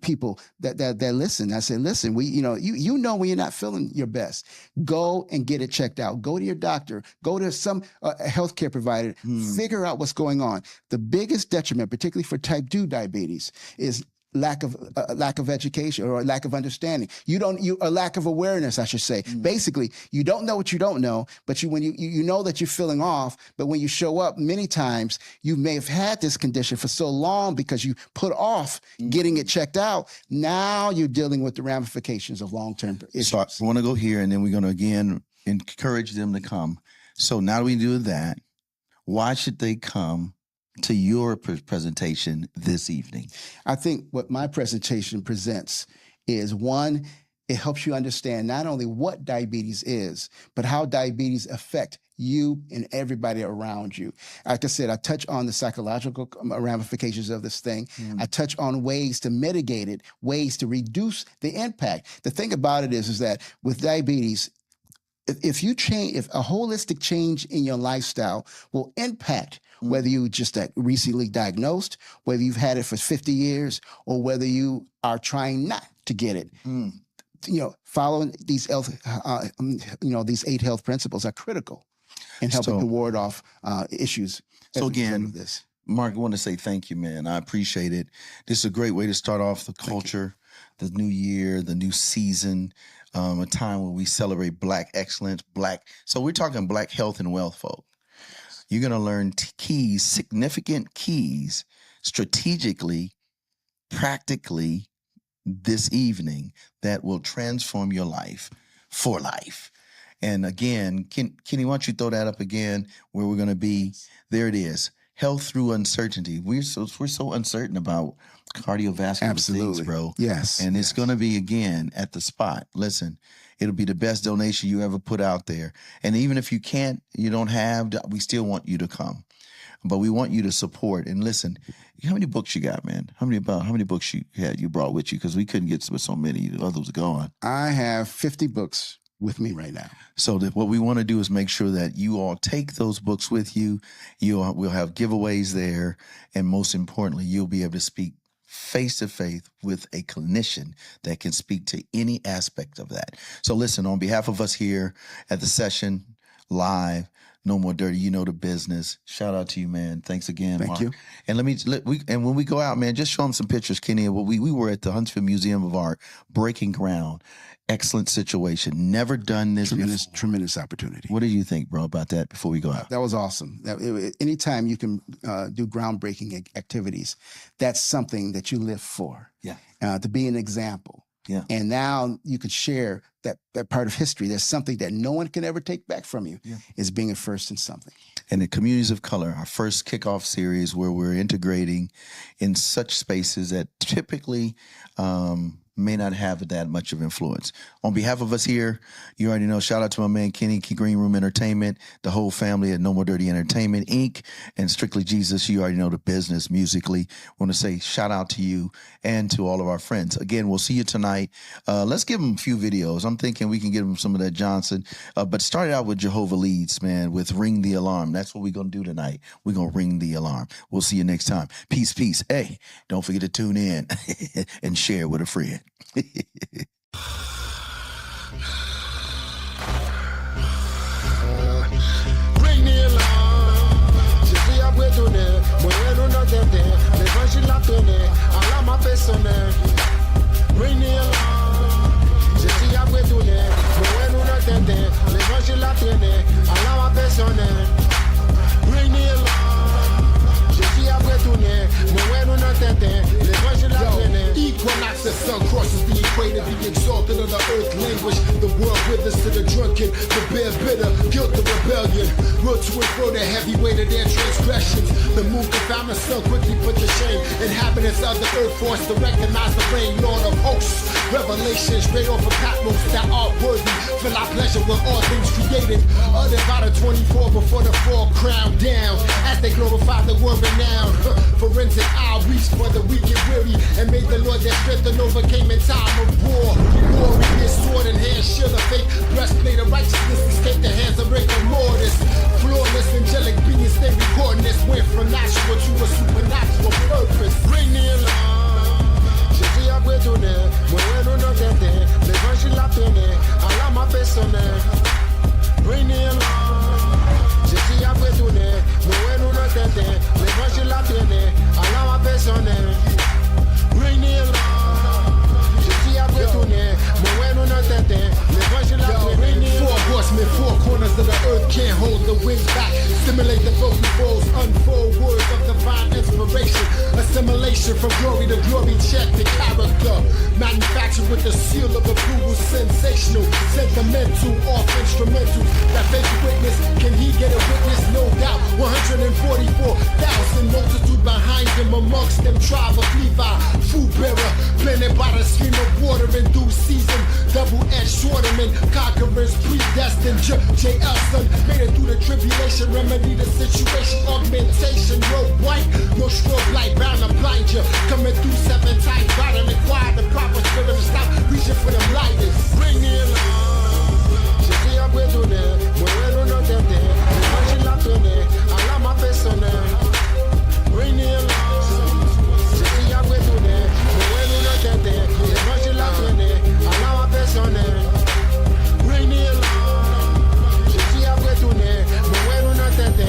People that listen. I say, listen, you know when you're not feeling your best, go and get it checked out. Go to your doctor. Go to some healthcare provider. Figure out what's going on. The biggest detriment, particularly for type 2 diabetes, is lack of education or lack of understanding. A lack of awareness, I should say. Basically, you don't know what you don't know, but when you know that you're feeling off, but when you show up, many times you may have had this condition for so long because you put off getting it checked out. Now you're dealing with the ramifications of long-term issues. So I want to go here, and then we're going to again encourage them to come. So now that we do that, why should they come to your presentation this evening? I think what my presentation presents is, one, it helps you understand not only what diabetes is, but how diabetes affect you and everybody around you. Like I said, I touch on the psychological ramifications of this thing. I touch on ways to mitigate it, ways to reduce the impact. The thing about it is that with diabetes, if a holistic change in your lifestyle will impact whether you just recently diagnosed, whether you've had it for 50 years, or whether you are trying not to get it. Following these these 8 health principles are critical in helping to ward off issues. So again, Mark, I want to say thank you, man. I appreciate it. This is a great way to start off the culture, the new year, the new season, a time when we celebrate Black excellence, So we're talking Black health and wealth, folks. You're going to learn keys, significant keys, strategically, practically this evening that will transform your life for life. And again, Kenny, why don't you throw that up again where we're going to be? There it is. Health through uncertainty. We're so uncertain about cardiovascular things, bro. Yes. And it's going to be, again, at the spot. Listen, it'll be the best donation you ever put out there. And even if you don't have, we still want you to come. But we want you to support. And listen, how many books you got, man? How many books you brought with you? Because we couldn't get to so many. Others gone. I have 50 books with me right now. So what we want to do is make sure that you all take those books with you. We'll have giveaways there. And most importantly, you'll be able to speak face-to-face with a clinician that can speak to any aspect of that. So listen, on behalf of us here at the session live, No More Dirty, you know the business. Shout out to you, man. Thanks again, Mark. Thank you. And when we go out, man, just show them some pictures, Kenny. We were at the Huntsville Museum of Art, breaking ground. Excellent situation. Never done this before. Tremendous opportunity. What do you think, bro, about that before we go out? That was awesome. Anytime you can do groundbreaking activities, that's something that you live for. Yeah. To be an example. Yeah. And now you can share that part of history. There's something that no one can ever take back from you, is being a first in something. And the Communities of Color, our first kickoff series where we're integrating in such spaces that typically may not have that much of influence. On behalf of us here, you already know, shout out to my man Kenny, Green Room Entertainment, the whole family at No More Dirty Entertainment, Inc., and Stric'ly Jesus. You already know the business musically. I want to say shout out to you and to all of our friends. Again, we'll see you tonight. Let's give them a few videos. I'm thinking we can give them some of that Johnson. But start out with Jehovah Leads, man, with Ring the Alarm. That's what we're going to do tonight. We're going to ring the alarm. We'll see you next time. Peace, peace. Hey, don't forget to tune in and share with a friend. Ring the alarm. Je suis abandonné, moi non attendé. L'évangile a donné, Allah m'a fait sonner. Ring the alarm. Je suis abandonné, moi non attendé. L'évangile a donné, Allah m'a fait sonner. Ring the alarm. Je suis abandonné, moi non attendé. L'évangile a donné. Equinox, the sun crosses the equator, the exalted of the earth languish. The world withers to the drunken, the bare bitter, guilt of rebellion. Will to and fro the heavy weight of their transgressions. The moon confound the sun, quickly put to shame. Inhabitants of the earth forced to recognize the reign, Lord of hosts. Revelation straight off of Patmos that are worthy. Feel our pleasure with all things created. Uttered by the 24 before the fall crowned down. As they glorify the word renowned. Forensic eye reach for the weak and weary. And made the Lord that strengthened overcame in time of war. Glory is sword in hand, shield of faith. Breastplate of righteousness escape the hands of rigor mortis. Flawless angelic beings, they recording this. Went from natural to a supernatural purpose. Ring the alarm. Je suis abandonné, moi non attendé. L'évangile a donné, Allah m'a fait sonner. Ring the alarm. Je suis abandonné, moi non attendé. L'évangile a donné, Allah m'a fait sonner. Ring the alarm. Je suis abandonné, moi non attendé. L'évangile a donné. Four horsemen, four corners of the earth can't hold the wings back. Stimulate the vocal folds, unfold words of divine inspiration. Assimilation from glory to glory, check the character. Manufactured with the seal of approval, sensational, sentimental, off instrumental. That faith witness, can he get a witness? No doubt. 144,000 multitude behind him, amongst them tribe of Levi. Food bearer, planted by the stream of water in due season. Double-edged swordsman, conquerors predestined. J.L. son, made it through the tribulation, remedy the situation, augmentation. Road white, no strobe light, bound to blind you. Coming through 7 times, God and acquire the proper spirit to stop reaching for the lightest. Ring the alarm. Je suis abandonné, moi non attendé. L'évangile a donné, Allah m'a fait sonner. Ring the alarm. Je suis abandonné, moi non attendé. L'évangile a donné, Allah m'a fait sonner. Ring the alarm. Je suis abandonné, moi non attendé.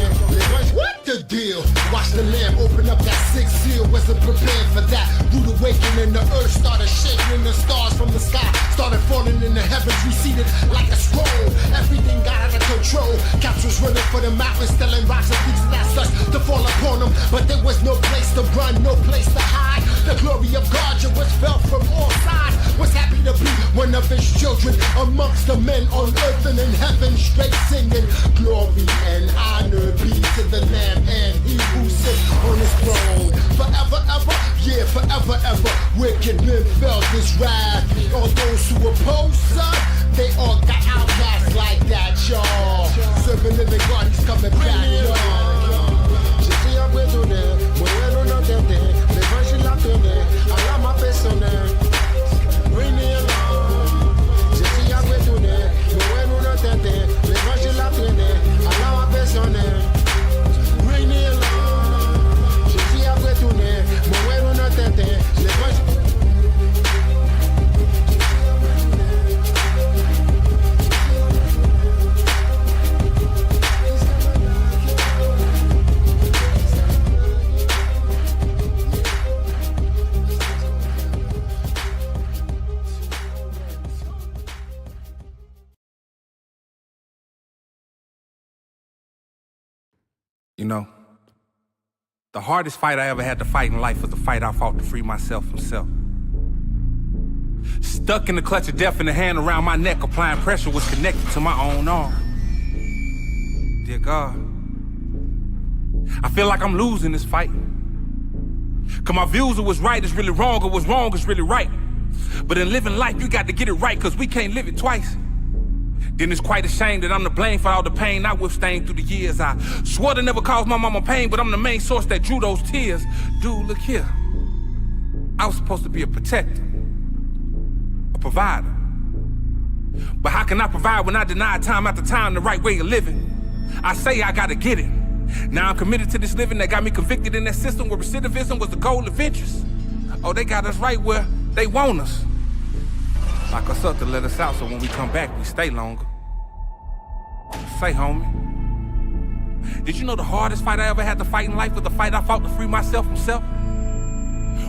What the deal? Watch the lamb open up that 6th seal. Wasn't prepared for that. Rude awakening, the earth started shaking. The stars from the sky started falling in the heavens, receded like a scroll. Everything got out of control. Captures running for the mountains, telling rocks and things that such to fall upon them. But there was no place to run, no place to hide. The glory of God was felt from all sides. Was happy to be one of his children amongst the men on earth and in heaven, straight singing glory and honor be to the Lamb and he who sits on his throne. Forever, ever, yeah, forever, ever. Wicked men felt this wrath. All those who oppose us, they all got outcast like that, y'all. Serving living God, he's coming back, y'all. Je suis abandonné, moi non attendé. L'évangile a donné, Allah m'a fait sonner. Ring the alarm. Je suis abandonné, moi non attendé. L'évangile a donné, Allah m'a fait sonner. Ring the alarm. Je suis abandonné, moi non attendé. L'évangile. You know, the hardest fight I ever had to fight in life was the fight I fought to free myself from self. Stuck in the clutch of death and the hand around my neck, applying pressure was connected to my own arm. Dear God, I feel like I'm losing this fight. Cause my views, it was right, it's really wrong, it was wrong, it's really right. But in living life, you got to get it right, cause we can't live it twice. Then it's quite a shame that I'm to blame for all the pain I withstained through the years. I swore to never cause my mama pain, but I'm the main source that drew those tears. Dude, look here. I was supposed to be a protector, a provider. But how can I provide when I deny time after time the right way of living? I say I gotta get it. Now I'm committed to this living that got me convicted in that system where recidivism was the goal of interest. Oh, they got us right where they want us. Lock us up to let us out so when we come back, we stay longer. Say, homie, did you know the hardest fight I ever had to fight in life was the fight I fought to free myself from self?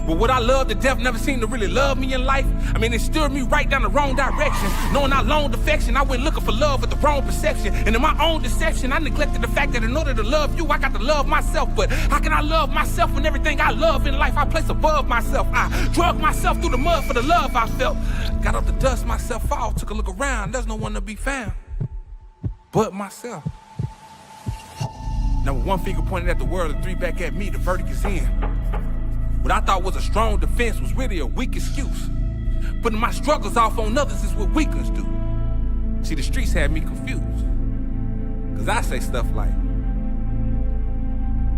Well, what I love to death never seemed to really love me in life. I mean, it steered me right down the wrong direction. Knowing I loaned affection, I went looking for love with the wrong perception. And in my own deception, I neglected the fact that in order to love you, I got to love myself. But how can I love myself when everything I love in life I place above myself? I drug myself through the mud for the love I felt. Got up to dust myself off, took a look around, there's no one to be found but myself. Now with one finger pointed at the world and three back at me, the verdict is in. What I thought was a strong defense was really a weak excuse. Putting my struggles off on others is what weaklings do. See, the streets had me confused. Cause I say stuff like,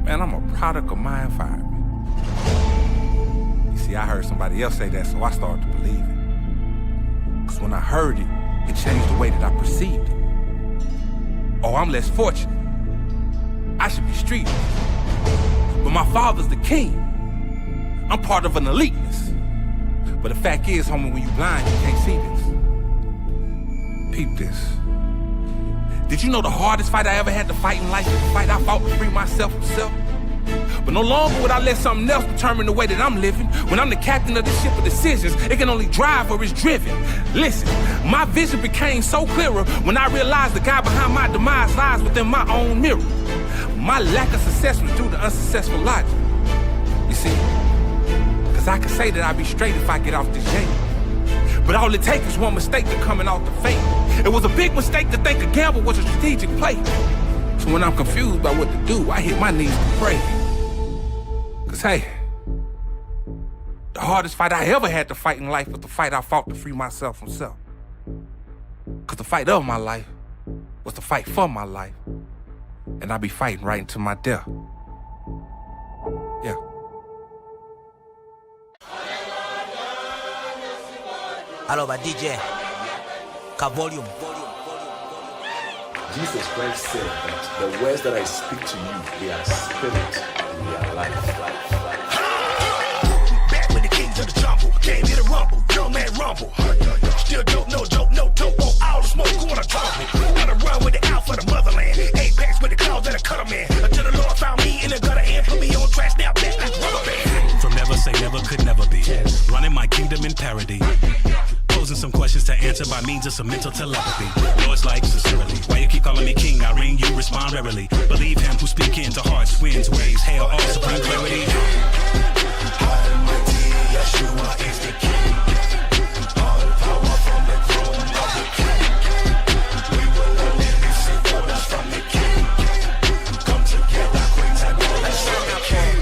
man, I'm a product of my environment. You see, I heard somebody else say that, so I started to believe it. Cause when I heard it, it changed the way that I perceived it. Oh, I'm less fortunate. I should be street. But my father's the king. I'm part of an eliteness. But the fact is, homie, when you blind, you can't see this. Peep this. Did you know the hardest fight I ever had to fight in life was the fight I fought to free myself from self? But no longer would I let something else determine the way that I'm living. When I'm the captain of this ship of decisions, it can only drive where it's driven. Listen, my vision became so clearer when I realized the guy behind my demise lies within my own mirror. My lack of success was due to unsuccessful logic. You see, cause I can say that I'd be straight if I get off this jail. But all it takes is one mistake to coming off the fate. It was a big mistake to think a gamble was a strategic play. So when I'm confused by what to do, I hit my knees to pray. Cause hey, the hardest fight I ever had to fight in life was the fight I fought to free myself from self. Cause the fight of my life was the fight for my life. And I be fighting right into my death. Yeah. Hello, my DJ. Volume. Jesus Christ said that the words that I speak to you, they are spirit and they are life. Back with the kings of the jungle, came here to rumble, young man rumble. Still dope, no dope, on all the smoke, gonna tumble. Gotta run with the out for the motherland. Apex with the clouds that are cut 'em in. Until the Lord found me in the gutter and put me on trash, now back like rubber band. From never say never could never be. Running my kingdom in parody. Posing some questions to answer by means of some mental telepathy. Lord's like, sincerely, why you keep calling me king? I ring, you respond rarely. Believe him who speak into hearts, winds, waves, hail, all supreme clarity. Almighty Yeshua is the king. All power from the throne of the king. We will only receive orders from the king. Come together, queens and brothers of the king.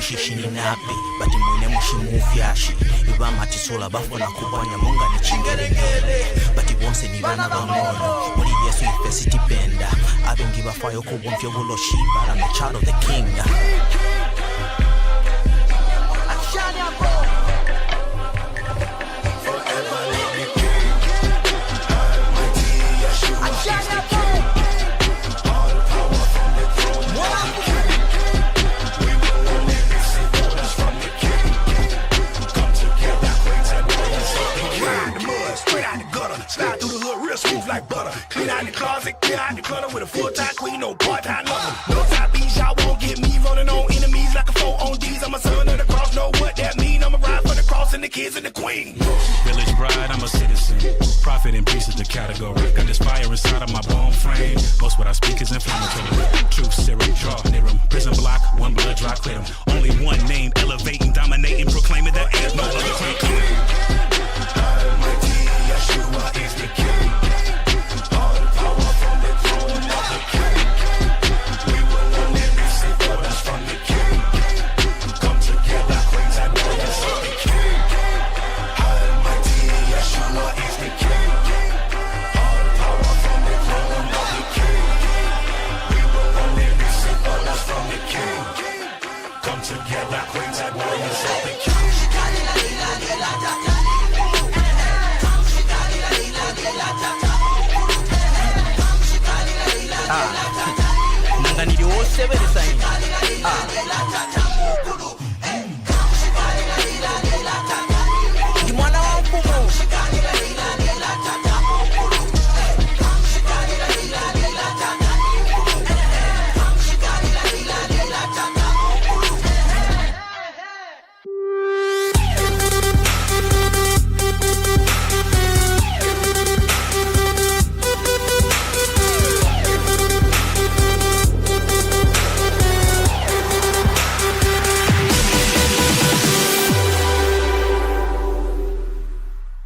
Shishini napi, bati mwine mushimu ufyashi. Iba matisola bafona kupanya munga ni chingerengele. Bati wonse ni bana bamono. Muli yesu ifesi tipenda. Abengi bafayo kubumfyo gulo shiba. I'm the child of the king. Forever live the king. Almighty Yeshua is the king. All power from the throne of the king. We will only receive orders from the king. Come together, queens and brothers of the king. Clean out the mud, straight out the gutter. Slide through the hood, real smooth like butter. Clean out the closet, clear out the clutter with a full-time queen, no part-time lover. No side beats, y'all won't get me running on enemies like a 4 on D's. I'm a son of the cross, know what that mean. I'm a ride for the cross and the kids and the queen. Village bride, I'm a citizen. Prophet and priest is the category. Got this fire inside of my bone frame. Most what I speak is inflammatory. Truth, serum, draw near him. Prison block, one blood dry clear him. Only one name, elevating, dominating, proclaiming that ain't no other claim. se ve de sain